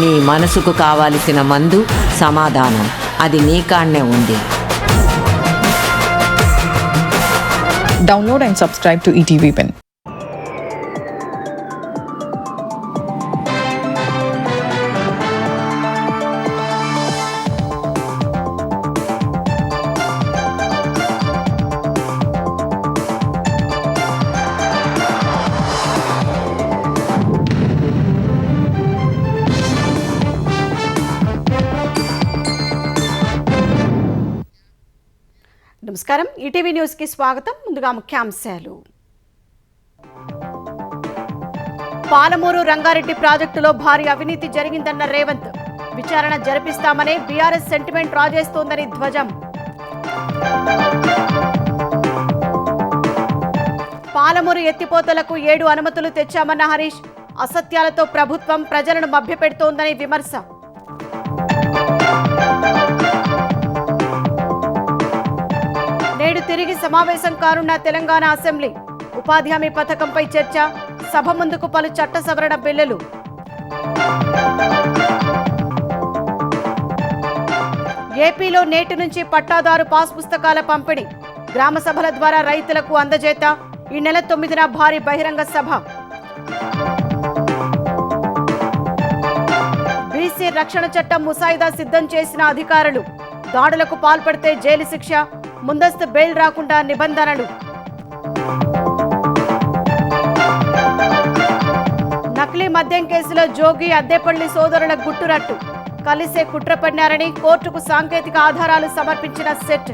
నీ మనసుకు కావలసిన మందు సమాధానం, అది నీ కాడనే ఉంది. Download and subscribe to ETV Pen. నమస్కారం, ఈటీవీ న్యూస్ కి స్వాగతం. ముందుగా ముఖ్యాంశాలు. పాలమూరు రంగారెడ్డి ప్రాజెక్టులో భారీ అవినీతి జరిగిందన్న రేవంత్, విచారణ జరిపిస్తామనే బీఆర్ఎస్ సెంటిమెంట్ రాజేస్తోందని ధ్వజం. పాలమూరు ఎత్తిపోతలకు 7 అనుమతులు తెచ్చామన్న హరీష్, అసత్యాలతో ప్రభుత్వం ప్రజలను మభ్యపెడుతోందని విమర్శ. నేడు తిరిగి సమావేశం కానున్న తెలంగాణ అసెంబ్లీ, ఉపాధి హామీ పథకంపై చర్చ, సభ ముందుకు పలు చట్ట సవరణ బిల్లులు. ఏపీలో నేటి నుంచి పట్టాదారు పాస్ పుస్తకాల పంపిణీ, గ్రామ సభల ద్వారా రైతులకు అందజేత. ఈ నెల 9న భారీ బహిరంగ సభ. బీసీ రక్షణ చట్టం ముసాయిదా సిద్ధం చేసిన అధికారులు, దాడులకు పాల్పడితే జైలు శిక్ష, ముందస్తు బెయిల్ రాకుండా నిబంధనలు. నకిలీ మద్యం కేసులో జోగి అద్దేపల్లి సోదరుల గుట్టురట్టు, కలిసే కుట్ర పడినారని కోర్టుకు సాంకేతిక ఆధారాలు సమర్పించిన సెట్.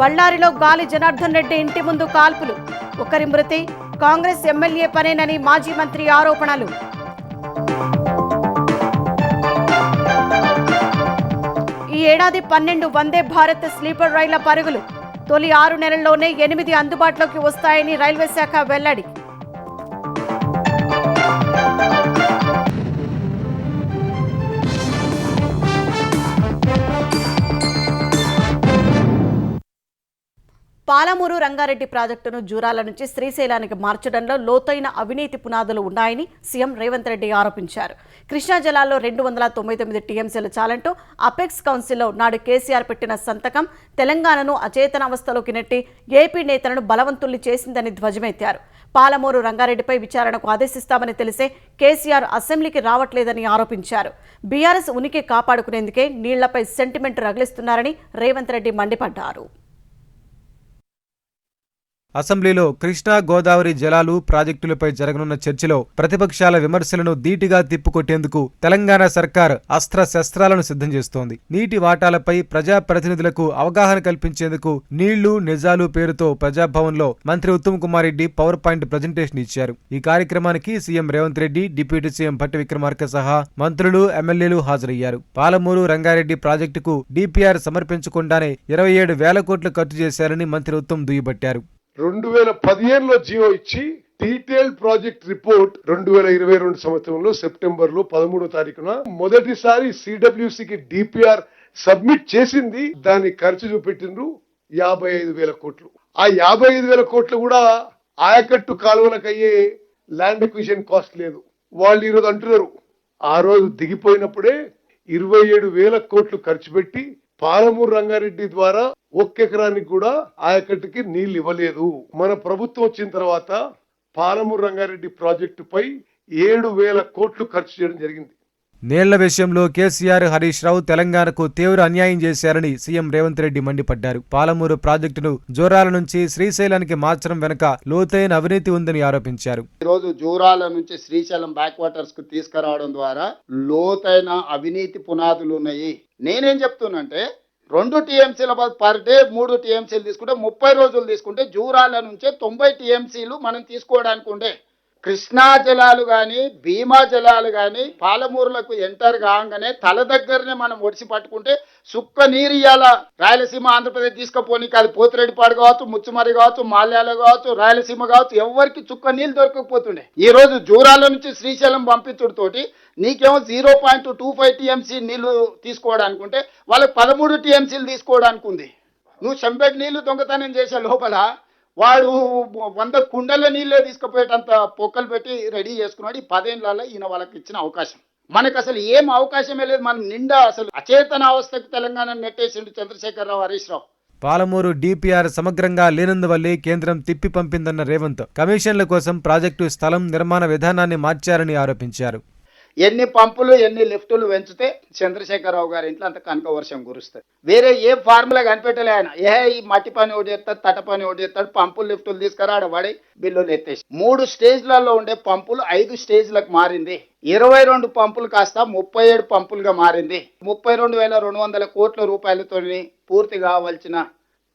బళ్ళారిలో గాలి జనార్దన్ రెడ్డి ఇంటి ముందు కాల్పులు, ఒకరి మృతి, కాంగ్రెస్ ఎమ్మెల్యే పనేనని మాజీ మంత్రి ఆరోపణలు. ఈ ఏడాది 12 వందే భారత్ స్లీపర్ రైళ్ల పరుగులు, తొలి 6 నెలల్లోనే 8 అందుబాటులోకి వస్తాయని రైల్వే శాఖ వెల్లడి. పాలమూరు రంగారెడ్డి ప్రాజెక్టును జూరాల నుంచి శ్రీశైలానికి మార్చడంలో లోతైన అవినీతి పునాదులు ఉన్నాయని సీఎం రేవంత్ రెడ్డి ఆరోపించారు. కృష్ణా జలాల్లో 299 టీఎంసీలు చాలంటూ అపెక్స్ కౌన్సిల్లో నాడు కేసీఆర్ పెట్టిన సంతకం తెలంగాణను అచేతనావస్థలోకి నెట్టి ఏపీ నేతలను బలవంతుల్ని చేసిందని ధ్వజమెత్తారు. పాలమూరు రంగారెడ్డిపై విచారణకు ఆదేశిస్తామని తెలిసే కేసీఆర్ అసెంబ్లీకి రావట్లేదని ఆరోపించారు. బీఆర్ఎస్ ఉనికి కాపాడుకునేందుకే నీళ్లపై సెంటిమెంట్ రగిలిస్తున్నారని రేవంత్ రెడ్డి మండిపడ్డారు. అసెంబ్లీలో కృష్ణా గోదావరి జలాలు ప్రాజెక్టులపై జరగనున్న చర్చలో ప్రతిపక్షాల విమర్శలను ధీటుగా తిప్పుకొట్టేందుకు తెలంగాణ సర్కార్ అస్త్రశస్త్రాలను సిద్ధం చేస్తోంది. నీటి వాటాలపై ప్రజాప్రతినిధులకు అవగాహన కల్పించేందుకు నీళ్లు నిజాలు పేరుతో ప్రజాభవన్లో మంత్రి Uttam Kumar Reddy power point presentation ఇచ్చారు. ఈ కార్యక్రమానికి CM Revanth Reddy, deputy CM Bhatti Vikramarka సహా మంత్రులు, ఎమ్మెల్యేలు హాజరయ్యారు. పాలమూరు రంగారెడ్డి ప్రాజెక్టుకు డిపిఆర్ సమర్పించకుండానే 27,000 కోట్లు ఖర్చు చేశారని మంత్రి ఉత్తమ్ దుయ్యబట్టారు. 2015లో జియో ఇచ్చి డీటెయిల్ ప్రాజెక్ట్ రిపోర్ట్ 2022 సంవత్సరంలో సెప్టెంబర్లో 13వ తారీఖున మొదటిసారి సిడబ్ల్యూసికి డిపిఆర్ సబ్మిట్ చేసింది. దాని ఖర్చు చూపెట్టిండ్రు 55,000 కోట్లు. ఆ 55,000 కోట్లు కూడా ఆయకట్టు కాలువలకు అయ్యే ల్యాండ్ ఎక్విజిషన్ కాస్ట్ లేదు. వాళ్ళు ఈరోజు అంటున్నారు, ఆ రోజు దిగిపోయినప్పుడే 27,000 కోట్లు ఖర్చు పెట్టి పాలమూరు రంగారెడ్డి ద్వారా 1 ఎకరానికి కూడా ఆయకట్టుకి నీళ్లు ఇవ్వలేదు. మన ప్రభుత్వం వచ్చిన తర్వాత పాలమూరు రంగారెడ్డి ప్రాజెక్టుపై 7,000 కోట్లు ఖర్చు చేయడం జరిగింది. నీళ్ల విషయంలో కేసీఆర్, హరీష్ రావు తెలంగాణకు తీవ్ర అన్యాయం చేశారని సీఎం రేవంత్ రెడ్డి మండిపడ్డారు. పాలమూరు ప్రాజెక్టును జూరాల నుంచి శ్రీశైలానికి మార్చడం వెనుక లోతైన అవినీతి ఉందని ఆరోపించారు. ఈ రోజు జూరాల నుంచి శ్రీశైలం బ్యాక్ వాటర్స్ కు తీసుకురావడం ద్వారా లోతైన అవినీతి పునాదులు ఉన్నాయి. నేనేం చెప్తున్నంటే 2 టీఎంసీల పర్ డే 3 టీఎంసీలు తీసుకుంటే 30 రోజులు తీసుకుంటే జూరాల నుంచే 90 టీఎంసీలు మనం తీసుకోవడానికి ఉండే. కృష్ణా జలాలు కానీ భీమా జలాలు కానీ పాలమూరులకు ఎంటర్ కాగానే తల దగ్గరనే మనం ఒడిసి పట్టుకుంటే సుక్క నీరు ఇయ్యాల రాయలసీమ ఆంధ్రప్రదేశ్ తీసుకుపోనీకి, అది పోతిరెడ్డిపాడు కావచ్చు, ముచ్చుమరి కావచ్చు, మాల్యాల కావచ్చు, రాయలసీమ కావచ్చు, ఎవరికి చుక్క నీళ్ళు దొరకకపోతుండే. ఈ రోజు జూరాల నుంచి శ్రీశైలం పంపించుడితోటి నీకేమో 0.25 టీఎంసీ నీళ్లు తీసుకోవడానికి ఉంటే వాళ్ళకి 13 టీఎంసీలు తీసుకోవడానికి ఉంది. నువ్వు చెంబెడ్ నీళ్లు దొంగతనం చేసే లోపల వాడు 100 కుండల నీళ్ళే తీసుకుపోయేటంత పొక్కలు పెట్టి రెడీ చేసుకున్నాడు. ఈ 10 ఏళ్లలో ఈయన వాళ్ళకి ఇచ్చిన అవకాశం. మనకు అసలు ఏం అవకాశమే లేదు. మనం నిండా అసలు అచేతన అవస్థకు తెలంగాణ నెట్టేసిండు చంద్రశేఖరరావు, హరీష్ రావు. పాలమూరు డిపిఆర్ సమగ్రంగా లేనందువల్లే కేంద్రం తిప్పి పంపిందన్న రేవంత్ కమిషన్ల కోసం ప్రాజెక్టు స్థలం నిర్మాణ విధానాన్ని మార్చారని ఆరోపించారు. ఎన్ని పంపులు ఎన్ని లిఫ్టులు పెంచితే చంద్రశేఖరరావు గారి ఇంట్లో అంత కనక వర్షం కురుస్తుంది. వేరే ఏ ఫార్ములా కనిపెట్టలే ఆయన. ఈ మట్టి పని ఒకటి చేస్తాడు, తట పని ఒకటి చేస్తాడు, పంపులు లిఫ్టులు తీసుకురాడ పడి బిల్లులు ఎత్తేసి 3 స్టేజ్లలో ఉండే పంపులు 5 స్టేజ్లకు మారింది. 22 పంపులు కాస్త 37 పంపులుగా మారింది. 32,200 కోట్ల రూపాయలతో పూర్తి కావాల్సిన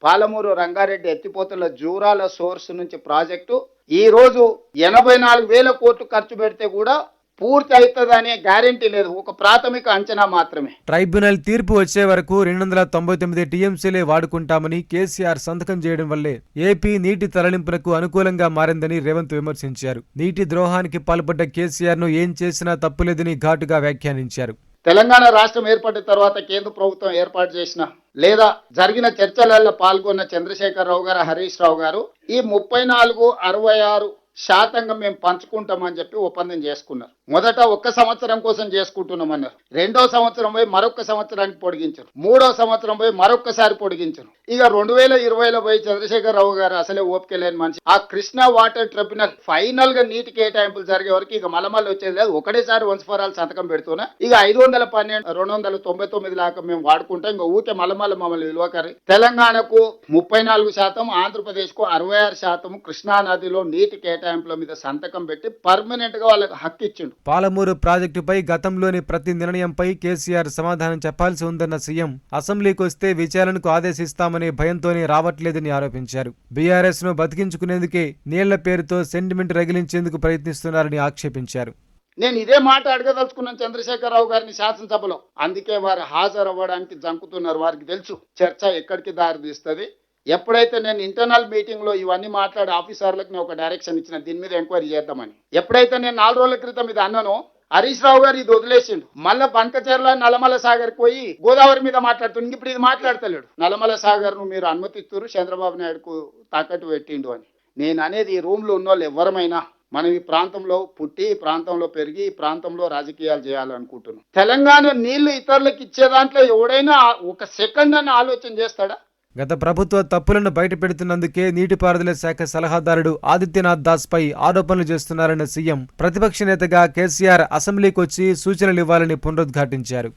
పాలమూరు రంగారెడ్డి ఎత్తిపోతుల జూరాల సోర్స్ నుంచి ప్రాజెక్టు ఈ రోజు 84,000 కోట్లు ఖర్చు పెడితే కూడా పూర్తి అవుతుందనే గ్యారెంటీ లేదు. ఒక ప్రాథమిక అంచనా మాత్రమే. ట్రైబ్యునల్ తీర్పు వచ్చే వరకు 299 టీఎంసీలే వాడుకుంటామని కేసీఆర్ సంతకం చేయడం వల్లే ఏపీ నీటి తరలింపునకు అనుకూలంగా మారిందని రేవంత్ విమర్శించారు. నీటి ద్రోహానికి పాల్పడ్డ కేసీఆర్ ను ఏం చేసినా తప్పులేదని ఘాటుగా వ్యాఖ్యానించారు. తెలంగాణ రాష్ట్రం ఏర్పడిన తర్వాత కేంద్ర ప్రభుత్వం ఏర్పాటు చేసిన లేదా జరిగిన చర్చలలో పాల్గొన్న చంద్రశేఖరరావు గారు, హరీష్ రావు గారు ఈ 34-66% మేము పంచుకుంటామని చెప్పి ఒప్పందం చేసుకున్నారు. మొదట 1 సంవత్సరం కోసం చేసుకుంటున్నామన్నారు. 2వ సంవత్సరం పోయి మరొక సంవత్సరానికి పొడిగించారు. 3వ సంవత్సరం పోయి మరొకసారి పొడిగించారు. ఇక 2020లో పోయి చంద్రశేఖరరావు గారు అసలే ఓపిక లేని మనిషి. ఆ కృష్ణా వాటర్ ట్రిబ్యునల్ ఫైనల్ గా నీటి కేటాయింపులు జరిగే వరకు ఇక మలమల్లి వచ్చేది లేదు. ఒకటేసారి వన్స్ ఫర్ ఆల్ సంతకం పెడుతున్నా ఇక 512 299 లాగా మేము వాడుకుంటాం. ఇంకా ఊకే మలమల్లి మమ్మల్ని విలువకరి. తెలంగాణకు 34%, ఆంధ్రప్రదేశ్ కు 66% కృష్ణా నదిలో నీటి కేటాయింపుల మీద సంతకం పెట్టి పర్మనెంట్ గా వాళ్ళకి హక్కు ఇచ్చిండు. పాలమూరు ప్రాజెక్టుపై గతంలోని ప్రతి నిర్ణయంపై కేసీఆర్ సమాధానం చెప్పాల్సి ఉందన్న సీఎం అసెంబ్లీకి వస్తే విచారణకు ఆదేశిస్తామనే భయంతోనే రావట్లేదని ఆరోపించారు. బీఆర్ఎస్ ను బతికించుకునేందుకే నీళ్ల పేరుతో సెంటిమెంట్ రగిలించేందుకు ప్రయత్నిస్తున్నారని ఆక్షేపించారు. నేను ఇదే మాట అడగదలుచుకున్నాను చంద్రశేఖరరావు గారిని శాసనసభలో. అందుకే వారు హాజరు అవ్వడానికి జంకుతున్నారు. వారికి తెలుసు చర్చ ఎక్కడికి దారి తీస్తుంది. ఎప్పుడైతే నేను ఇంటర్నల్ మీటింగ్ లో ఇవన్నీ మాట్లాడే ఆఫీసర్లకు నేను ఒక డైరెక్షన్ ఇచ్చిన దీని మీద ఎంక్వైరీ చేద్దామని. ఎప్పుడైతే నేను 4 రోజుల క్రితం ఇది అన్నానో హరీష్ రావు గారు ఇది వదిలేసిండు. మళ్ళా బంకచర్ల నల్లమల సాగర్ పోయి గోదావరి మీద మాట్లాడుతుంది. ఇప్పుడు ఇది మాట్లాడతలేడు. నల్లమల సాగర్ ను మీరు అనుమతిస్తున్నారు, చంద్రబాబు నాయుడుకు తాకట్టు పెట్టిండు అని. నేను అనేది ఈ రూమ్ లో ఉన్న వాళ్ళు ఎవరమైనా మనం ఈ ప్రాంతంలో పుట్టి, ఈ ప్రాంతంలో పెరిగి, ఈ ప్రాంతంలో రాజకీయాలు చేయాలనుకుంటున్నాం. తెలంగాణ నీళ్లు ఇతరులకు ఇచ్చే దాంట్లో ఎవడైనా 1 సెకండ్ అని ఆలోచన చేస్తాడా? గత ప్రభుత్వ తప్పులను బయటపెడుతున్నందుకే నీటిపారుదల శాఖ సలహాదారుడు ఆదిత్యనాథ్ దాస్ పై ఆరోపణలు చేస్తున్నారన్న సీఎం ప్రతిపక్ష నేతగా కేసీఆర్ అసెంబ్లీకి వచ్చి సూచనలివ్వాలని పునరుద్ఘాటించారు.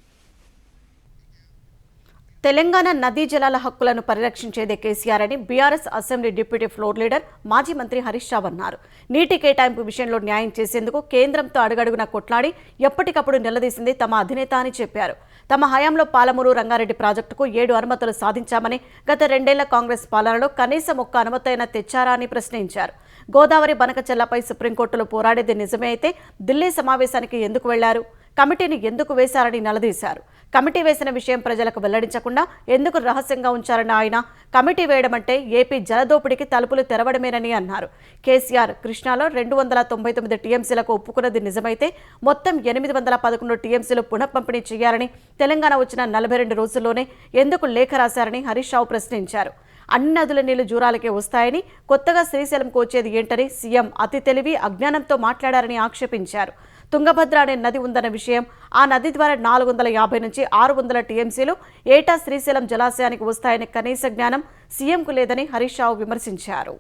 తెలంగాణ నదీ జలాల హక్కులను పరిరక్షించేదే కేసీఆర్ అని BRS assembly deputy floor leader మాజీ మంత్రి హరీష్ రావు అన్నారు. నీటి కేటాయింపు విషయంలో న్యాయం చేసేందుకు కేంద్రంతో అడుగడుగున కొట్లాడి ఎప్పటికప్పుడు నిలదీసింది తమ అధినేత అని చెప్పారు. తమ హయాంలో పాలమూరు రంగారెడ్డి ప్రాజెక్టుకు 7 అనుమతులు సాధించామని, గత 2 ఏళ్ల కాంగ్రెస్ పాలనలో కనీసం 1 అనుమతైనా తెచ్చారా అని ప్రశ్నించారు. గోదావరి బనకచెర్లపై సుప్రీంకోర్టులో పోరాడేది నిజమే అయితే ఢిల్లీ సమావేశానికి ఎందుకు వెళ్లారు? కమిటీని ఎందుకు వేశారని నిలదీశారు. కమిటీ వేసిన విషయం ప్రజలకు వెల్లడించకుండా ఎందుకు రహస్యంగా ఉంచారని ఆయన, కమిటీ వేయడమంటే ఏపీ జలదోపిడికి తలుపులు తెరవడమేనని అన్నారు. కేసీఆర్ కృష్ణాలో 299 టీఎంసీలకు ఒప్పుకున్నది నిజమైతే మొత్తం 811 టీఎంసీలు పునఃపంపిణీ చేయాలని తెలంగాణ వచ్చిన 42 రోజుల్లోనే ఎందుకు లేఖ రాశారని హరీష్ రావు ప్రశ్నించారు. అన్ని నదుల నీళ్లు జూరాలకే వస్తాయని, కొత్తగా శ్రీశైలంకు వచ్చేది ఏంటని సీఎం అతి తెలివి అజ్ఞానంతో మాట్లాడారని ఆక్షేపించారు. తుంగభద్ర అనే నది ఉందన్న విషయం, ఆ నది ద్వారా 450 నుంచి 600 టీఎంసీలు ఏటా శ్రీశైలం జలాశయానికి వస్తాయనే కనీస జ్ఞానం సీఎంకు లేదని హరీష్ రావు విమర్శించారు.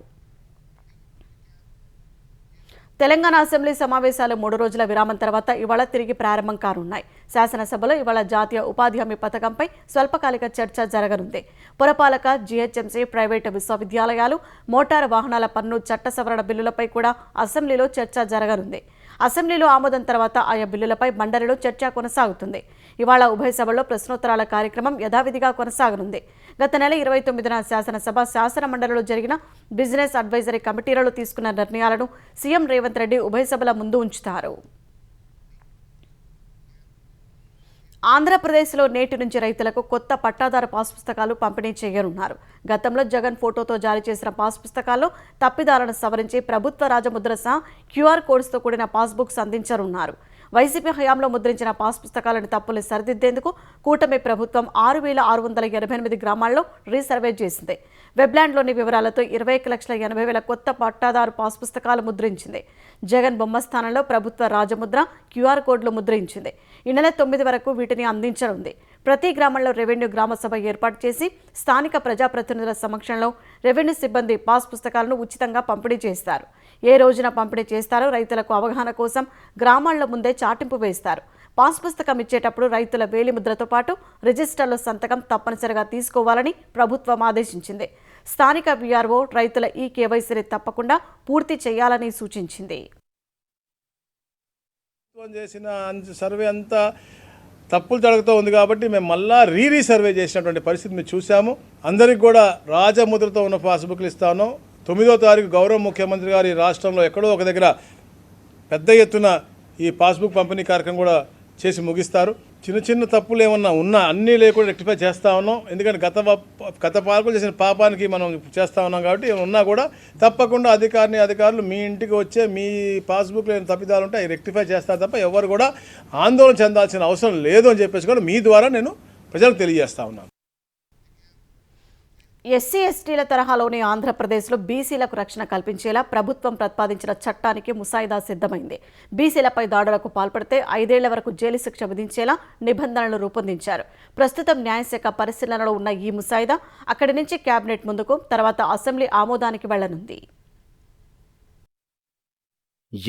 తెలంగాణ అసెంబ్లీ సమావేశాలు 3 రోజుల విరామం తర్వాత ఇవాళ తిరిగి ప్రారంభం కానున్నాయి. శాసనసభలో ఇవాళ జాతీయ ఉపాధి హామీ పథకంపై స్వల్పకాలిక చర్చ జరగనుంది. పురపాలక, జీహెచ్ఎంసీ, ప్రైవేటు విశ్వవిద్యాలయాలు, మోటారు వాహనాల పన్ను చట్ట సవరణ బిల్లులపై కూడా అసెంబ్లీలో చర్చ జరగనుంది. అసెంబ్లీలో ఆమోదం తర్వాత ఆయా బిల్లులపై మండలిలో చర్చ కొనసాగుతుంది. ఇవాళ ఉభయ సభల్లో ప్రశ్నోత్తరాల కార్యక్రమం యథావిధిగా కొనసాగనుంది. గత నెల 29న శాసనసభ, శాసన మండలిలో జరిగిన బిజినెస్ అడ్వైజరీ కమిటీలలో తీసుకున్న నిర్ణయాలను సీఎం రేవంత్ రెడ్డి ఉభయ సభల ముందు ఉంచుతారు. ఆంధ్రప్రదేశ్లో నేటి నుంచి రైతులకు కొత్త పట్టాదారు పాస్ పుస్తకాలు పంపిణీ చేయనున్నారు. గతంలో జగన్ ఫోటోతో జారీ చేసిన పాస్ పుస్తకాల్లో తప్పిదాలను సవరించి ప్రభుత్వ రాజముద్ర సహా క్యూఆర్ కోడ్స్తో కూడిన పాస్బుక్స్ అందించనున్నారు. వైసీపీ హయాంలో ముద్రించిన పాస్ పుస్తకాలను తప్పులు సరిదిద్దేందుకు కూటమి ప్రభుత్వం 6,688 గ్రామాల్లో రీసర్వే చేసింది. వెబ్లాండ్లోని వివరాలతో 21,80,000 కొత్త పట్టాదారు పాస్ పుస్తకాలు ముద్రించింది. జగన్ బొమ్మ స్థానంలో ప్రభుత్వ రాజముద్ర QR కోడ్లు ముద్రించింది. ఈ నెల 9 వరకు వీటిని అందించనుంది. ప్రతి గ్రామంలో రెవెన్యూ గ్రామ సభ ఏర్పాటు చేసి స్థానిక ప్రజాప్రతినిధుల సమక్షంలో రెవెన్యూ సిబ్బంది పాస్ పుస్తకాలను ఉచితంగా పంపిణీ చేస్తారు. ఏ రోజున పంపిణీ చేస్తారో రైతులకు అవగాహన కోసం గ్రామాల్లో ముందే చాటింపు వేస్తారు. పాస్ పుస్తకం ఇచ్చేటప్పుడు రైతుల వేలిముద్రతో పాటు రిజిస్టర్లో సంతకం తప్పనిసరిగా తీసుకోవాలని ప్రభుత్వం ఆదేశించింది. స్థానిక VRO రైతుల ఈ KYCని తప్పకుండా పూర్తి చేయాలని సూచించింది. చేసిన సర్వే అంతా తప్పులు జరుగుతూ ఉంది కాబట్టి మేము మళ్ళా సర్వే చేసినటువంటి పరిస్థితి మేము చూసాము. అందరికి కూడా రాజముద్రతో ఉన్న పాస్బుక్లు ఇస్తాను. 9వ తారీఖు గౌరవ ముఖ్యమంత్రి గారు ఈ రాష్ట్రంలో ఎక్కడో ఒక దగ్గర పెద్ద ఎత్తున ఈ పాస్బుక్ పంపిణీ కార్యక్రమం కూడా చేసి ముగిస్తారు. చిన్న చిన్న తప్పులు ఏమన్నా ఉన్నా అన్నీ లేకుండా రెక్టిఫై చేస్తూ ఉన్నాం. ఎందుకంటే గత పాలకులు చేసిన పాపానికి మనం చేస్తూ ఉన్నాం కాబట్టి ఉన్నా కూడా తప్పకుండా అధికారులు మీ ఇంటికి వచ్చే మీ పాస్బుక్ లేని తప్పిదాలు ఉంటే అవి రెక్టిఫై చేస్తారు తప్ప ఎవరు కూడా ఆందోళన చెందాల్సిన అవసరం లేదు అని చెప్పేసి కూడా మీ ద్వారా నేను ప్రజలకు తెలియజేస్తా ఉన్నాను. ఎస్సీ ఎస్టీల తరహాలోని ఆంధ్రప్రదేశ్లో బీసీలకు రక్షణ కల్పించేలా ప్రభుత్వం ప్రతిపాదించిన చట్టానికి ముసాయిదా సిద్ధమైంది. బీసీలపై దాడులకు పాల్పడితే 5 ఏళ్ల వరకు జైలు శిక్ష విధించేలా నిబంధనలు రూపొందించారు. ప్రస్తుతం న్యాయశాఖ పరిశీలనలో ఉన్న ఈ ముసాయిదా అక్కడి నుంచి కేబినెట్ ముందుకు, తర్వాత అసెంబ్లీ ఆమోదానికి వెళ్లనుంది.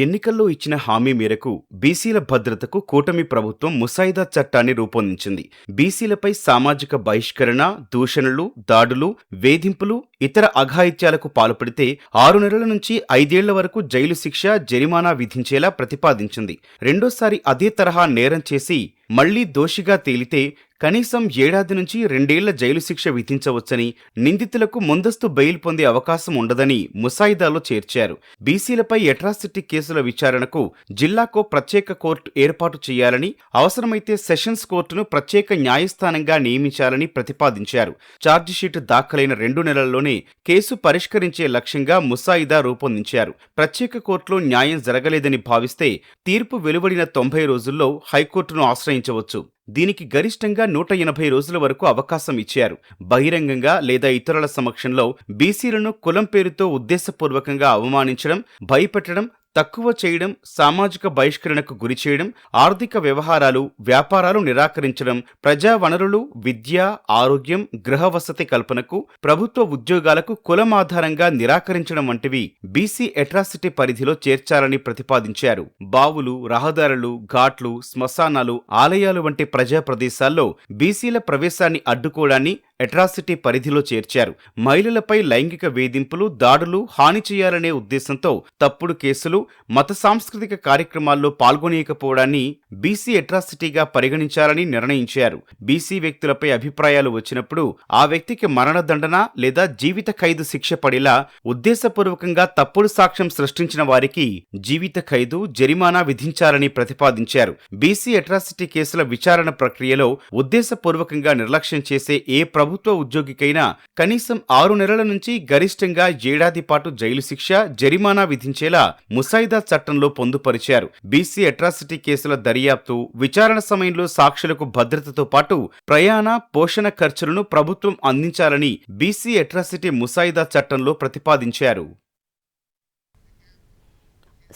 ఎన్నికల్లో ఇచ్చిన హామీ మేరకు బీసీల భద్రతకు కూటమి ప్రభుత్వం ముసాయిదా చట్టాన్ని రూపొందించింది. బీసీలపై సామాజిక బహిష్కరణ, దూషణలు, దాడులు, వేధింపులు, ఇతర అఘాయిత్యాలకు పాల్పడితే 6 నెలల నుంచి 5 ఏళ్ల వరకు జైలు శిక్ష, జరిమానా విధించేలా ప్రతిపాదించింది. రెండోసారి అదే తరహా నేరం చేసి మళ్లీ దోషిగా తేలితే కనీసం 7 ఏళ్ల నుంచి 2 ఏళ్ల జైలు శిక్ష విధించవచ్చని, నిందితులకు ముందస్తు బెయిల్ పొందే అవకాశం ఉండదని ముసాయిదాలో చేర్చారు. బీసీలపై అట్రాసిటీ కేసుల విచారణకు జిల్లాకో ప్రత్యేక కోర్టు ఏర్పాటు చేయాలని, అవసరమైతే సెషన్స్ కోర్టును ప్రత్యేక న్యాయస్థానంగా నియమించాలని ప్రతిపాదించారు. ఛార్జిషీట్ దాఖలైన 2 నెలల్లోనే కేసు పరిష్కరించే లక్ష్యంగా ముసాయిదా రూపొందించారు. ప్రత్యేక కోర్టులో న్యాయం జరగలేదని భావిస్తే తీర్పు వెలువడిన 90 రోజుల్లో హైకోర్టును ఆశ్రయించవచ్చు. దీనికి గరిష్టంగా 180 రోజుల వరకు అవకాశం ఇచ్చారు. బహిరంగంగా లేదా ఇతరుల సమక్షంలో బీసీలను కులం పేరుతో ఉద్దేశపూర్వకంగా అవమానించడం, భయపెట్టడం, తక్కువ చేయడం, సామాజిక బహిష్కరణకు గురి చేయడం, ఆర్థిక వ్యవహారాలు, వ్యాపారాలు నిరాకరించడం, ప్రజా వనరులు, విద్య, ఆరోగ్యం, గృహ వసతి కల్పనకు, ప్రభుత్వ ఉద్యోగాలకు కులం ఆధారంగా నిరాకరించడం వంటివి బీసీ అట్రాసిటీ పరిధిలో చేర్చాలని ప్రతిపాదించారు. బావులు, రహదారులు, ఘాట్లు, శ్మశానాలు, ఆలయాలు వంటి ప్రజా ప్రదేశాల్లో బీసీల ప్రవేశాన్ని అడ్డుకోవడాన్ని అట్రాసిటీ పరిధిలో చేర్చారు. మహిళలపై లైంగిక వేధింపులు, దాడులు, హాని చేయాలనే ఉద్దేశంతో తప్పుడు కేసులు, మత సాంస్కృతిక కార్యక్రమాల్లో పాల్గొనకపోవడాన్ని బీసీ అట్రాసిటీగా పరిగణించాలని నిర్ణయించారు. బీసీ వ్యక్తులపై అభిప్రాయాలు వచ్చినప్పుడు ఆ వ్యక్తికి మరణదండన లేదా జీవిత ఖైదు శిక్ష పడేలా ఉద్దేశపూర్వకంగా తప్పుడు సాక్ష్యం సృష్టించిన వారికి జీవిత ఖైదు, జరిమానా విధించాలని ప్రతిపాదించారు. బీసీ అట్రాసిటీ కేసుల విచారణ ప్రక్రియలో ఉద్దేశపూర్వకంగా నిర్లక్ష్యం చేసే ఏ ప్రభుత్వ ఉద్యోగికైనా కనీసం 6 నెలల నుంచి గరిష్టంగా 7 ఏళ్ల పాటు జైలు శిక్ష, జరిమానా విధించేలా ముసాయిదా చట్టంలో పొందుపరిచారు. బీసీ అట్రాసిటీ కేసుల దర్యాప్తు, విచారణ సమయంలో సాక్షులకు భద్రతతో పాటు ప్రయాణ, పోషణ ఖర్చులను ప్రభుత్వం అందించాలని బీసీ అట్రాసిటీ ముసాయిదా చట్టంలో ప్రతిపాదించారు.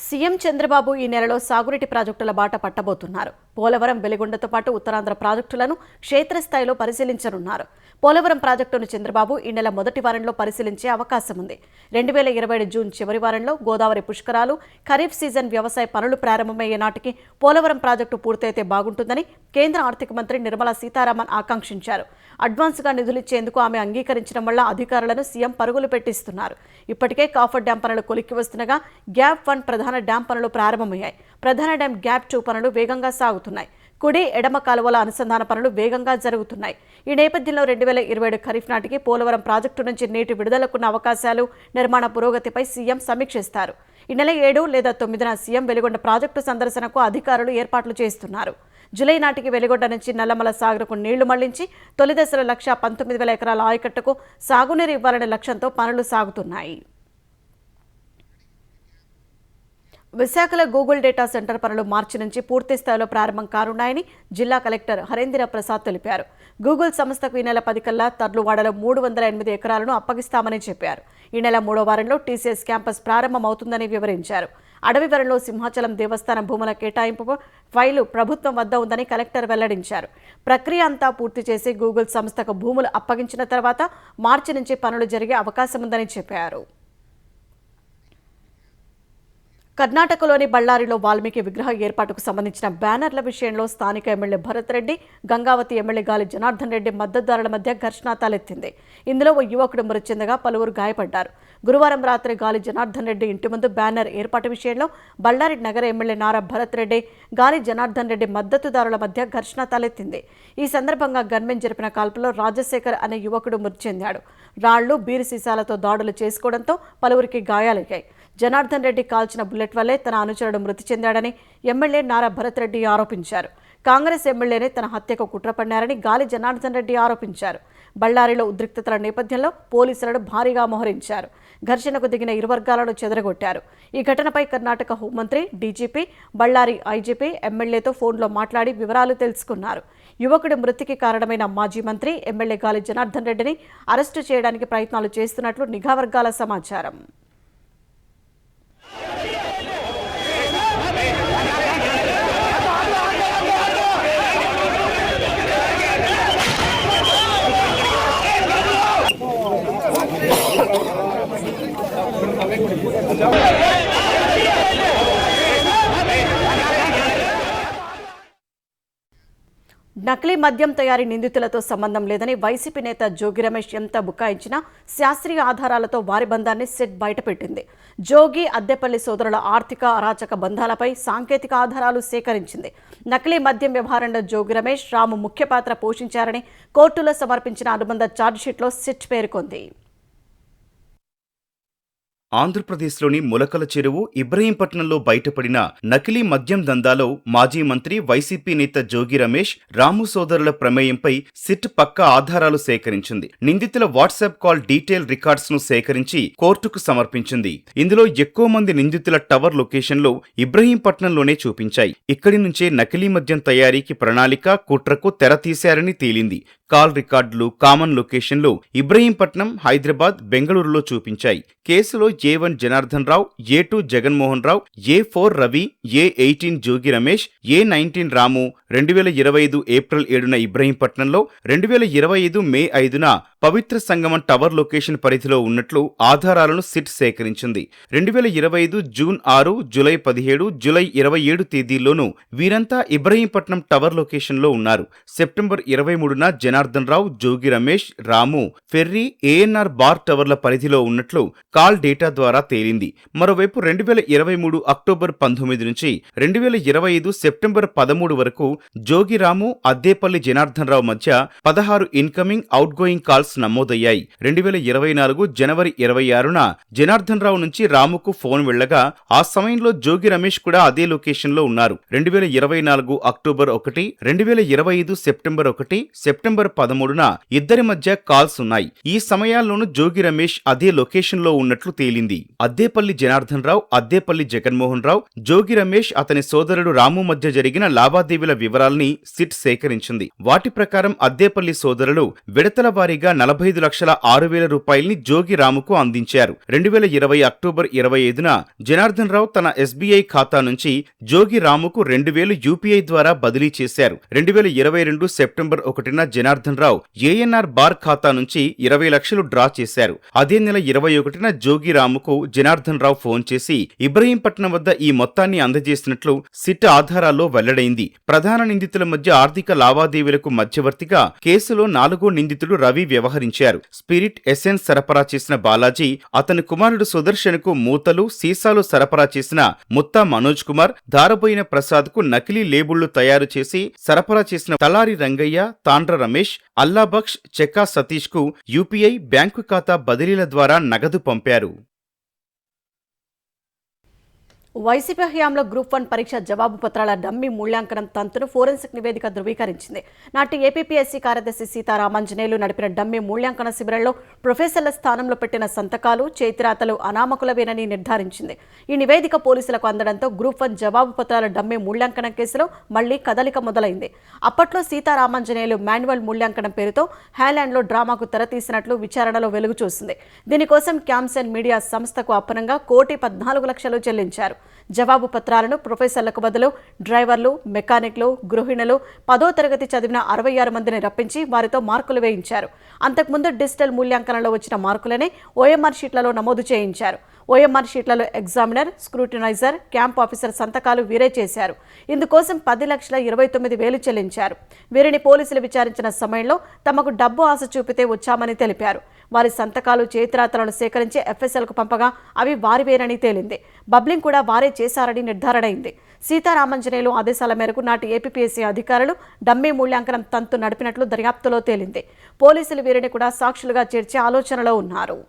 సీఎం చంద్రబాబు ఈ నెలలో సాగునీటి ప్రాజెక్టుల బాట పట్టబోతున్నారు. పోలవరం, వెలిగొండతో పాటు ఉత్తరాంధ్ర ప్రాజెక్టులను క్షేత్రస్థాయిలో పరిశీలించనున్నారు. పోలవరం ప్రాజెక్టును చంద్రబాబు ఈ నెల మొదటి వారంలో పరిశీలించే అవకాశం ఉంది. 2027 జూన్ చివరి వారంలో గోదావరి పుష్కరాలు, ఖరీఫ్ సీజన్ వ్యవసాయ పనులు ప్రారంభమయ్యే నాటికి పోలవరం ప్రాజెక్టు పూర్తయితే బాగుంటుందని కేంద్ర ఆర్థిక మంత్రి నిర్మలా సీతారామన్ ఆకాంక్షించారు. అడ్వాన్స్గా నిధులిచ్చేందుకు ఆమె అంగీకరించడం వల్ల అధికారులను సీఎం పరుగులు పెట్టిస్తున్నారు. ఇప్పటికే కాఫర్ డ్యాం పనులు కొలిక్కి వస్తుండగా గ్యాప్ 1 ప్రధాన డ్యాం పనులు ప్రారంభమయ్యాయి. ప్రధాన డ్యాం గ్యాప్ 2 పనులు వేగంగా సాగుతున్నాయి. కుడి, ఎడమ కాలువల అనుసంధాన పనులు వేగంగా జరుగుతున్నాయి. ఈ నేపథ్యంలో 2027 ఖరీఫ్ నాటికి పోలవరం ప్రాజెక్టు నుంచి నీటి విడుదలకున్న అవకాశాలు, నిర్మాణ పురోగతిపై సీఎం సమీక్షిస్తారు. ఈ నెల 7 లేదా 9న సీఎం వెలిగొండ ప్రాజెక్టు సందర్శనకు అధికారులు ఏర్పాట్లు చేస్తున్నారు. జూలై నాటికి వెలిగొండ నుంచి నల్లమల సాగర్కు నీళ్లు మళ్లించి తొలి దశలో 119,000 ఎకరాల ఆయకట్టుకు సాగునీరు ఇవ్వాలనే లక్ష్యంతో పనులు సాగుతున్నాయి. విశాఖలో గూగుల్ డేటా సెంటర్ పనులు మార్చి నుంచి పూర్తి స్థాయిలో ప్రారంభం కానున్నాయని జిల్లా కలెక్టర్ హరేంద్ర ప్రసాద్ తెలిపారు. గూగుల్ సంస్థకు ఈ నెల 10 కల్లా తర్లువాడలో 308 ఎకరాలను అప్పగిస్తామని చెప్పారు. ఈ నెల 3వ వారంలో టీసీఎస్ క్యాంపస్ ప్రారంభమవుతుందని వివరించారు. అడవివరంలో సింహాచలం దేవస్థానం భూముల కేటాయింపు ఫైలు ప్రభుత్వం వద్ద ఉందని కలెక్టర్ వెల్లడించారు. ప్రక్రియ అంతా పూర్తి చేసి గూగుల్ సంస్థకు భూములు అప్పగించిన తర్వాత మార్చి నుంచి పనులు జరిగే అవకాశం ఉందని చెప్పారు. కర్ణాటకలోని బళ్ళారిలో వాల్మీకి విగ్రహ ఏర్పాటుకు సంబంధించిన బ్యానర్ల విషయంలో స్థానిక ఎమ్మెల్యే భరత్ రెడ్డి, గంగావతి ఎమ్మెల్యే గాలి జనార్దన్ రెడ్డి మద్దతుదారుల మధ్య ఘర్షణ తలెత్తింది. ఇందులో ఓ యువకుడు మృతి చెందగా పలువురు గాయపడ్డారు. గురువారం రాత్రి గాలి జనార్దన్ రెడ్డి ఇంటి ముందు బ్యానర్ ఏర్పాటు విషయంలో బళ్ళారి నగర ఎమ్మెల్యే నారా భరత్ రెడ్డి, గాలి జనార్దన్ రెడ్డి మద్దతుదారుల మధ్య ఘర్షణ తలెత్తింది. ఈ సందర్భంగా గన్మెన్ జరిపిన కాల్పులో రాజశేఖర్ అనే యువకుడు మృతి చెందాడు. రాళ్లు, బీరు సీసాలతో దాడులు చేసుకోవడంతో పలువురికి గాయాలయ్యాయి. జనార్దన్ రెడ్డి కాల్చిన బుల్లెట్ వల్లే తన అనుచరుడు మృతి చెందాడని ఎమ్మెల్యే నారా భరత్ రెడ్డి ఆరోపించారు. కాంగ్రెస్ ఎమ్మెల్యేనే తన హత్యకు కుట్ర పన్నారని గాలి జనార్దన్ రెడ్డి ఆరోపించారు. బళ్ళారిలో ఉద్రిక్తతల నేపథ్యంలో పోలీసులను భారీగా మోహరించారు. ఘర్షణకు దిగిన ఇరు వర్గాలను చెదరగొట్టారు. ఈ ఘటనపై కర్ణాటక హోంమంత్రి, డీజీపీ, బళ్ళారి ఐజీపీ ఎమ్మెల్యేతో ఫోన్లో మాట్లాడి వివరాలు తెలుసుకున్నారు. యువకుడి మృతికి కారణమైన మాజీ మంత్రి, ఎమ్మెల్యే గాలి జనార్దన్ రెడ్డిని అరెస్టు చేయడానికి ప్రయత్నాలు చేస్తున్నట్లు నిఘా వర్గాల సమాచారం. నకిలీ మద్యం తయారీ నిందితులతో సంబంధం లేదని వైసీపీ నేత జోగి రమేష్ ఎంత బుకాయించినా శాస్త్రీయ ఆధారాలతో వారి బంధాన్ని సెట్ బయటపెట్టింది. జోగి, అద్దెపల్లి సోదరుల ఆర్థిక అరాచక బంధాలపై సాంకేతిక ఆధారాలు సేకరించింది. నకిలీ మద్యం వ్యవహారంలో జోగి రమేష్, రాము ముఖ్య పాత్ర పోషించారని కోర్టులో సమర్పించిన అనుబంధ ఛార్జిషీట్లో సిట్ పేర్కొంది. ఆంధ్రప్రదేశ్లోని ములకల చెరువు, ఇబ్రహీంపట్నంలో బయటపడిన నకిలీ మద్యం దందాలో మాజీ మంత్రి, వైసీపీ నేత జోగి రమేష్, రాము సోదరుల ప్రమేయంపై సిట్ పక్కా ఆధారాలు సేకరించింది. నిందితుల వాట్సాప్ కాల్ డీటెయిల్ రికార్డ్స్ ను సేకరించి కోర్టుకు సమర్పించింది. ఇందులో ఎక్కువ మంది నిందితుల టవర్ లొకేషన్లు ఇబ్రహీంపట్నంలోనే చూపించాయి. ఇక్కడి నుంచే నకిలీ మద్యం తయారీకి ప్రణాళిక, కుట్రకు తెర తీశారని తేలింది. కాల్ రికార్డులు, కామన్ లొకేషన్లు ఇబ్రహీంపట్నం, హైదరాబాద్, బెంగళూరులో చూపించాయి. కేసులో A1 Janardhan Rao, A2 Jaganmohan Rao, A4 Ravi, A18 Jogi Ramesh, A19 రాము 2025 ఏప్రిల్ 7న ఇబ్రహీంపట్నంలో, 2025 మే 5న పవిత్ర సంగమం టవర్ లొకేషన్ పరిధిలో ఉన్నట్లు ఆధారాలను సిట్ సేకరించింది. 2025 జూన్ 6, జూలై 17, జూలై 27 తేదీల్లోనూ వీరంతా ఇబ్రహీంపట్నం టవర్ లొకేషన్లో ఉన్నారు. సెప్టెంబర్ 23న జనార్దన్ రావు, జోగి రమేష్, రాము ఫెర్రీ, ANR బార్ టవర్ల పరిధిలో ఉన్నట్లు కాల్ డేటా ద్వారా తేలింది. మరోవైపు 2023 అక్టోబర్ 19 నుంచి 2025 సెప్టెంబర్ 13 వరకు జోగి రాము, అద్దేపల్లి జనార్దన్ రావు మధ్య 16 ఇన్కమింగ్, అవుట్ గోయింగ్ కాల్స్ నమోదయ్యాయి. 2024 జనవరి 26న జనార్దన్ రావు నుంచి రాముకు ఫోన్ వెళ్లగా ఆ సమయంలో జోగి రమేష్ కూడా అదే లొకేషన్ లో ఉన్నారు. 2024 అక్టోబర్ 1, 2025 సెప్టెంబర్ 1, సెప్టెంబర్ 13న ఇద్దరి మధ్య కాల్స్ ఉన్నాయి. ఈ సమయాల్లోనూ జోగి రమేష్ అదే లొకేషన్ లో ఉన్నట్లు తేలింది. అద్దేపల్లి జనార్దన్ రావు, అద్దేపల్లి జగన్మోహన్ రావు, జోగి రమేష్ అతని సోదరుడు రాము మధ్య జరిగిన లావాదేవీల వివరాల్ని సిట్ సేకరించింది. వాటి ప్రకారం అద్దేపల్లి సోదరులు విడతల వారీగా 45,06,000 రూపాయల్ని జోగి రాముకు అందించారు. 2020 అక్టోబర్ 25న జనార్దన్ రావు తన SBI ఖాతా నుంచి జోగి రాముకు 2,000 UPI ద్వారా బదిలీ చేశారు. 2022 September 1న Janardhan Rao ANR bar ఖాతా నుంచి 20 లక్షలు డ్రా చేశారు. అదే నెల 21న జోగి రాముకు జనార్దన్ రావు ఫోన్ చేసి ఇబ్రహీంపట్నం వద్ద ఈ మొత్తాన్ని అందజేసినట్లు సిట్ ఆధారాల్లో వెల్లడైంది. ప్రధాన నిందితుల మధ్య ఆర్థిక లావాదేవీలకు మధ్యవర్తిగా కేసులో 4వ నిందితుడు రవి వ్యవహరించారు. స్పిరిట్, ఎసెన్స్ సరఫరా చేసిన బాలాజీ, అతని కుమారుడు సుదర్శన్కు మూతలు, సీసాలు సరఫరా చేసిన ముత్తా మనోజ్ కుమార్, దారబోయిన ప్రసాద్ కు నకిలీ లేబుళ్లు తయారు చేసి సరఫరా చేసిన తలారి రంగయ్య, తాండ్ర రమేష్, అల్లాబక్ష్, చెక్కా సతీష్ కు UPI బ్యాంకు ఖాతా బదిలీల ద్వారా నగదు పంపారు. వైసీపీ హయాంలో గ్రూప్ 1 పరీక్ష జవాబు పత్రాల డమ్మీ మూల్యాంకనం తంతును ఫోరెన్సిక్ నివేదిక ధృవీకరించింది. నాటి ఏపీపీఎస్సీ కార్యదర్శి సీతారామాంజనేయులు నడిపిన డమ్మీ మూల్యాంకన శిబిరంలో ప్రొఫెసర్ల స్థానంలో పెట్టిన సంతకాలు, చేతిరాతలు అనామకులవేనని నిర్ధారించింది. ఈ నివేదిక పోలీసులకు అందడంతో గ్రూప్ 1 జవాబు పత్రాల డమ్మీ మూల్యాంకనం కేసులో మళ్లీ కదలిక మొదలైంది. అప్పట్లో సీతారామాంజనేయులు మాన్యువల్ మూల్యాంకనం పేరుతో హ్యాలాండ్లో డ్రామాకు తెరతీసినట్లు విచారణలో వెలుగు చూసింది. దీనికోసం క్యాంప్సన్ మీడియా సంస్థకు అప్పనంగా 1,14,00,000 చెల్లించారు. జవాబు పత్రాలను ప్రొఫెసర్లకు బదులు డ్రైవర్లు, మెకానిక్లు, గృహిణులు, 10వ తరగతి చదివిన 66 మందిని రప్పించి వారితో మార్కులు వేయించారు. అంతకుముందు డిజిటల్ మూల్యాంకనంలో వచ్చిన మార్కులనే ఓఎంఆర్ షీట్లలో నమోదు చేయించారు. ఓఎంఆర్ షీట్లలో ఎగ్జామినర్, స్క్రూటినైజర్, క్యాంప్ ఆఫీసర్ సంతకాలు వీరే చేశారు. ఇందుకోసం 10,29,000 చెల్లించారు. వీరిని పోలీసులు విచారించిన సమయంలో తమకు డబ్బు ఆశ చూపితే వచ్చామని తెలిపారు. వారి సంతకాలు, చేతిరాతలను సేకరించి ఎఫ్ఎస్ఎల్కు పంపగా అవి వారివేనని తేలింది. బబ్లింగ్ కూడా వారే చేశారని నిర్ధారణ అయింది. సీతారామాంజనేయులు ఆదేశాల మేరకు నాటి ఏపీపీఎస్సీ అధికారులు డమ్మీ మూల్యాంకనం తంతు నడిపినట్లు దర్యాప్తులో తేలింది. పోలీసులు వీరిని కూడా సాక్షులుగా చేర్చే ఆలోచనలో ఉన్నారు.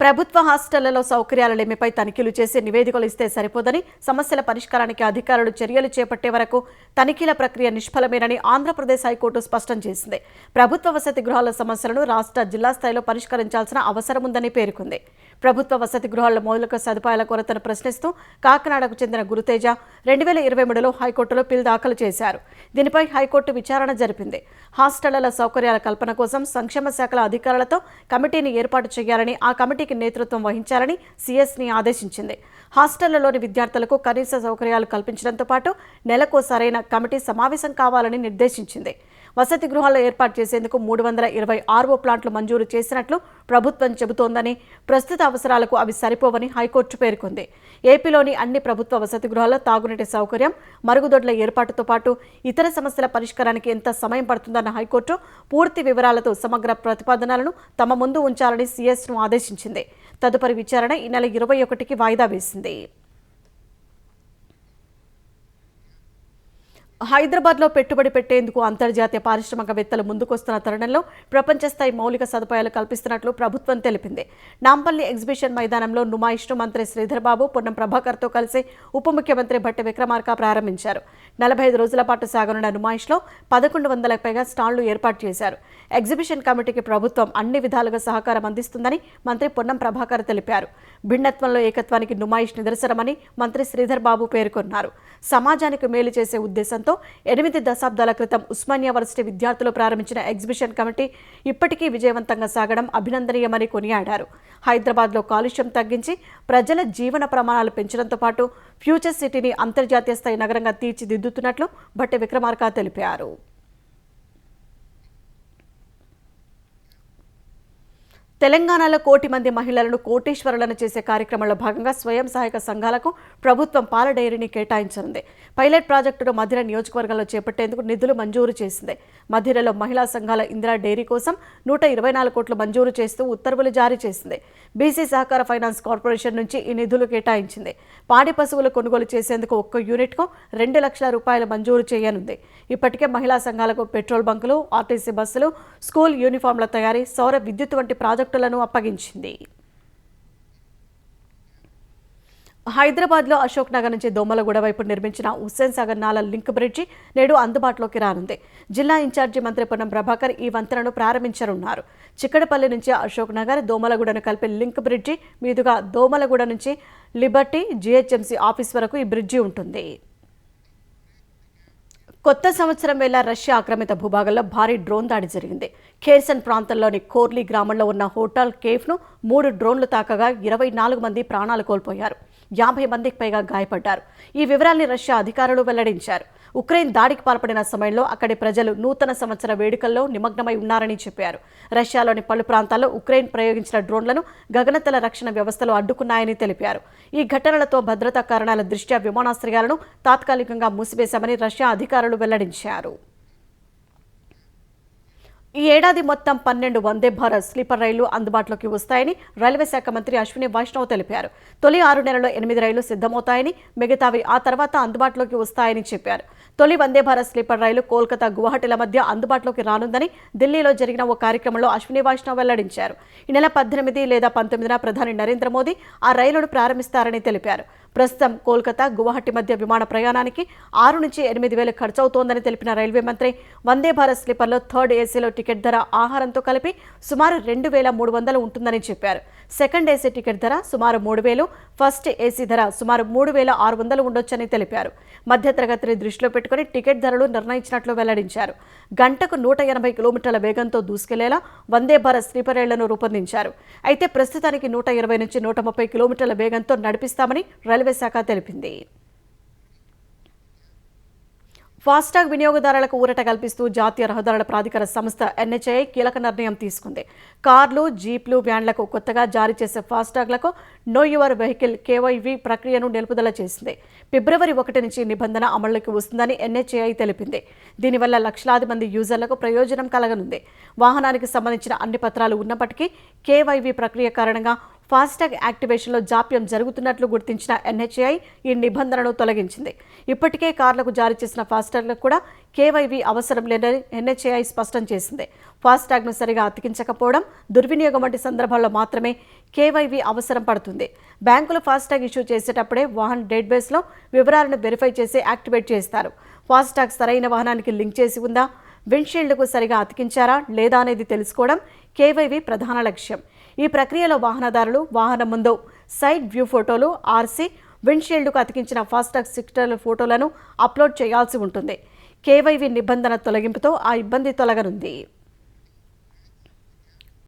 ప్రభుత్వ హాస్టళ్లలో సౌకర్యాల లేమిపై తనిఖీలు చేసి నివేదికలు ఇస్తే సరిపోదని, సమస్యల పరిష్కారానికి అధికారులు చర్యలు చేపట్టే వరకు తనిఖీల ప్రక్రియ నిష్ఫలమేనని ఆంధ్రప్రదేశ్ హైకోర్టు స్పష్టం చేసింది. ప్రభుత్వ వసతి గృహాల సమస్యలను రాష్ట్ర, జిల్లా స్థాయిలో పరిష్కరించాల్సిన అవసరం ఉందని పేర్కొంది. ప్రభుత్వ వసతి గృహాల మౌలిక సదుపాయాల కొరతను ప్రశ్నిస్తూ కాకినాడకు చెందిన గురుతేజ 2023లో హైకోర్టులో పిల్ దాఖలు చేశారు. దీనిపై హైకోర్టు విచారణ జరిపింది. హాస్టళ్ల సౌకర్యాల కల్పన కోసం సంక్షేమ శాఖల అధికారులతో కమిటీని ఏర్పాటు చేయాలని, ఆ కమిటీకి నేతృత్వం వహించాలని సీఎస్ని ఆదేశించింది. హాస్టళ్లలోని విద్యార్థులకు కనీస సౌకర్యాలు కల్పించడంతో పాటు నెలకోసారైన కమిటీ సమావేశం కావాలని నిర్దేశించింది. వసతి గృహాల్లో ఏర్పాటు చేసేందుకు 320 RO ప్లాంట్లు మంజూరు చేసినట్లు ప్రభుత్వం చెబుతోందని, ప్రస్తుత అవసరాలకు అవి సరిపోవని హైకోర్టు పేర్కొంది. ఏపీలోని అన్ని ప్రభుత్వ వసతి గృహాల్లో తాగునీటి సౌకర్యం, మరుగుదొడ్ల ఏర్పాటుతో పాటు ఇతర సమస్యల పరిష్కారానికి ఎంత సమయం పడుతుందన్న హైకోర్టు పూర్తి వివరాలతో సమగ్ర ప్రతిపాదనలను తమ ముందు ఉంచాలని సీఎస్ను ఆదేశించింది. తదుపరి విచారణ ఈ నెల 21కి వాయిదా వేసింది. హైదరాబాద్లో పెట్టుబడి పెట్టేందుకు అంతర్జాతీయ పారిశ్రామికవేత్తలు ముందుకొస్తున్న తరుణంలో ప్రపంచ స్థాయి మౌలిక సదుపాయాలు కల్పిస్తున్నట్లు ప్రభుత్వం తెలిపింది. నాంపల్లి ఎగ్జిబిషన్ మైదానంలో నుమాయిష్ను మంత్రి శ్రీధర్ బాబు, పొన్నం ప్రభాకర్తో కలిసి ఉప ముఖ్యమంత్రి భట్టి విక్రమార్క ప్రారంభించారు. 45 రోజుల పాటు సాగనున్న నుమాయిష్లో 1100లకు పైగా స్టాళ్లు ఏర్పాటు చేశారు. ఎగ్జిబిషన్ కమిటీకి ప్రభుత్వం అన్ని విధాలుగా సహకారం అందిస్తుందని మంత్రి పొన్నం ప్రభాకర్ తెలిపారు. భిన్నత్వంలో ఏకత్వానికి నుమాయిష్ నిదర్శనమని మంత్రి శ్రీధర్ బాబు పేర్కొన్నారు. సమాజానికి మేలు చేసే ఉద్దేశంతో 8 దశాబ్దాల క్రితం ఉస్మానియా వర్సిటీ విద్యార్థులు ప్రారంభించిన ఎగ్జిబిషన్ కమిటీ ఇప్పటికీ విజయవంతంగా సాగడం అభినందనీయమని కొనియాడారు. హైదరాబాద్లో కాలుష్యం తగ్గించి ప్రజల జీవన ప్రమాణాలు పెంచడంతో పాటు ఫ్యూచర్ సిటీని అంతర్జాతీయ స్థాయి నగరంగా తీర్చిదిద్దుతున్నట్లు భట్టి విక్రమార్క తెలిపారు. తెలంగాణలో 1,00,000 మంది మహిళలను కోటీశ్వరులను చేసే కార్యక్రమంలో భాగంగా స్వయం సహాయక సంఘాలకు ప్రభుత్వం పాల డైరీని కేటాయించనుంది. పైలట్ ప్రాజెక్టును మధిర నియోజకవర్గంలో చేపట్టేందుకు నిధులు మంజూరు చేసింది. మధిరలో మహిళా సంఘాల ఇందిరా డైరీ కోసం 124 కోట్లు మంజూరు చేస్తూ ఉత్తర్వులు జారీ చేసింది. బీసీ సహకార ఫైనాన్స్ కార్పొరేషన్ నుంచి ఈ నిధులు కేటాయించింది. పాడి పశువులు కొనుగోలు చేసేందుకు ఒక్క యూనిట్కు 2 లక్షల రూపాయలు మంజూరు చేయనుంది. ఇప్పటికే మహిళా సంఘాలకు పెట్రోల్ బంకులు, ఆర్టీసీ బస్సులు, స్కూల్ యూనిఫామ్ల తయారీ, సౌర విద్యుత్ వంటి ప్రాజెక్టులను అప్పగించింది. హైదరాబాద్లో అశోక్ నగర్ నుంచి దోమలగూడ వైపు నిర్మించిన హుస్సేన్ సాగర్ నాల లింక్ బ్రిడ్జి నేడు అందుబాటులోకి రానుంది. జిల్లా ఇన్ఛార్జి మంత్రి పొన్నం ప్రభాకర్ ఈ వంతెనను ప్రారంభించనున్నారు. చిక్కడపల్లి నుంచి అశోక్ నగర్, దోమలగూడను కలిపే లింక్ బ్రిడ్జి మీదుగా దోమలగూడ నుంచి లిబర్టీ జీహెచ్ఎంసీ ఆఫీస్ వరకు ఈ బ్రిడ్జి ఉంటుంది. కొత్త సంవత్సరం వేళ రష్యా ఆక్రమిత భూభాగంలో భారీ డ్రోన్ దాడి జరిగింది. ఖేర్సన్ ప్రాంతంలోని కోర్లీ గ్రామంలో ఉన్న హోటల్ కేఫ్ను 3 డ్రోన్లు తాకగా 24 మంది ప్రాణాలు కోల్పోయారు. 50 మందికి పైగా గాయపడ్డారు. ఈ వివరాల్ని రష్యా అధికారులు వెల్లడించారు. ఉక్రెయిన్ దాడికి పాల్పడిన సమయంలో అక్కడి ప్రజలు నూతన సంవత్సర వేడుకల్లో నిమగ్నమై ఉన్నారని చెప్పారు. రష్యాలోని పలు ప్రాంతాల్లో ఉక్రెయిన్ ప్రయోగించిన డ్రోన్లను గగనతల రక్షణ వ్యవస్థలు అడ్డుకున్నాయని తెలిపారు. ఈ ఘటనలతో భద్రతా కారణాల దృష్ట్యా విమానాశ్రయాలను తాత్కాలికంగా మూసివేశామని రష్యా అధికారులు వెల్లడించారు. ఈ ఏడాది మొత్తం 12 వందే భారత్ స్లీపర్ రైళ్లు అందుబాటులోకి వస్తాయని రైల్వే శాఖ మంత్రి అశ్విని వైష్ణవ్ తెలిపారు. తొలి 6 నెలల్లో 8 రైళ్లు సిద్ధమవుతాయని, మిగతావి ఆ తర్వాత అందుబాటులోకి వస్తాయని చెప్పారు. తొలి వందే భారత్ స్లీపర్ రైలు కోల్కతా, గువాహటిల మధ్య అందుబాటులోకి రానుందని ఢిల్లీలో జరిగిన ఓ కార్యక్రమంలో అశ్విని వైష్ణవ్ వెల్లడించారు. ఈ నెల 18 లేదా 19న ప్రధాని నరేంద్ర మోదీ ఆ రైలును ప్రారంభిస్తారని తెలిపారు. ప్రస్తుతం కోల్కతా, గువాహటి మధ్య విమాన ప్రయాణానికి 6 నుంచి 8 వేలు ఖర్చవుతోందని తెలిపిన రైల్వే మంత్రి వందే భారత్ స్లీపర్లో థర్డ్ ఏసీలో టికెట్ ధర ఆహారంతో కలిపి సుమారు 2300 ఉంటుందని చెప్పారు. సెకండ్ ఏసీ టికెట్ ధర సుమారు 3000, ఫస్ట్ ఏసీ ధర సుమారు 3600 ఉండొచ్చని తెలిపారు. మధ్యతరగతిని దృష్టిలో పెట్టుకుని టికెట్ ధరలు నిర్ణయించినట్లు వెల్లడించారు. గంటకు 180 కిలోమీటర్ల వేగంతో దూసుకెళ్లేలా వందే భారత్ స్లీపర్ రైళ్లను రూపొందించారు. అయితే ప్రస్తుతానికి 120 నుంచి 130 కిలోమీటర్ల వేగంతో నడిపిస్తామని రైల్వే శాఖ తెలిపింది. ఫాస్టాగ్ వినియోగదారులకు ఊరట కల్పిస్తూ జాతీయ రహదారుల ప్రాధికార సంస్థ NHAI కీలక నిర్ణయం తీసుకుంది. కార్లు, జీప్లు, వ్యాన్లకు కొత్తగా జారీ చేసే ఫాస్టాగ్లకు నో యువర్ వెహికల్ KYV ప్రక్రియను నిలుపుదల చేసింది. ఫిబ్రవరి 1 నుంచి నిబంధన అమల్లోకి వస్తుందని NHAI తెలిపింది. దీనివల్ల లక్షలాది మంది యూజర్లకు ప్రయోజనం కలగనుంది. వాహనానికి సంబంధించిన అన్ని పత్రాలు ఉన్నప్పటికీ KYV ప్రక్రియ కారణంగా ఫాస్టాగ్ యాక్టివేషన్లో జాప్యం జరుగుతున్నట్లు గుర్తించిన NHAI ఈ నిబంధనను తొలగించింది. ఇప్పటికే కార్లకు జారీ చేసిన ఫాస్టాగ్లకు కూడా KYV అవసరం లేదని NHAI స్పష్టం చేసింది. ఫాస్టాగ్ను సరిగా అతికించకపోవడం, దుర్వినియోగం వంటి సందర్భాల్లో మాత్రమే KYV అవసరం పడుతుంది. బ్యాంకులు ఫాస్టాగ్ ఇష్యూ చేసేటప్పుడే వాహన డేటాబేస్లో వివరాలను వెరిఫై చేసి యాక్టివేట్ చేస్తారు. ఫాస్టాగ్ సరైన వాహనానికి లింక్ చేసి ఉందా, విండ్షీల్డ్కు సరిగా అతికించారా లేదా అనేది తెలుసుకోవడం KYV ప్రధాన లక్ష్యం. ఈ ప్రక్రియలో వాహనదారులు వాహనం ముందు సైడ్ వ్యూ ఫోటోలు, RC, విండ్షీల్డ్కు అతికించిన ఫాస్టాగ్ స్టిక్కర్ల ఫోటోలను అప్లోడ్ చేయాల్సి ఉంటుంది. KYV నిబంధన తొలగింపుతో ఆ ఇబ్బంది తొలగనుంది.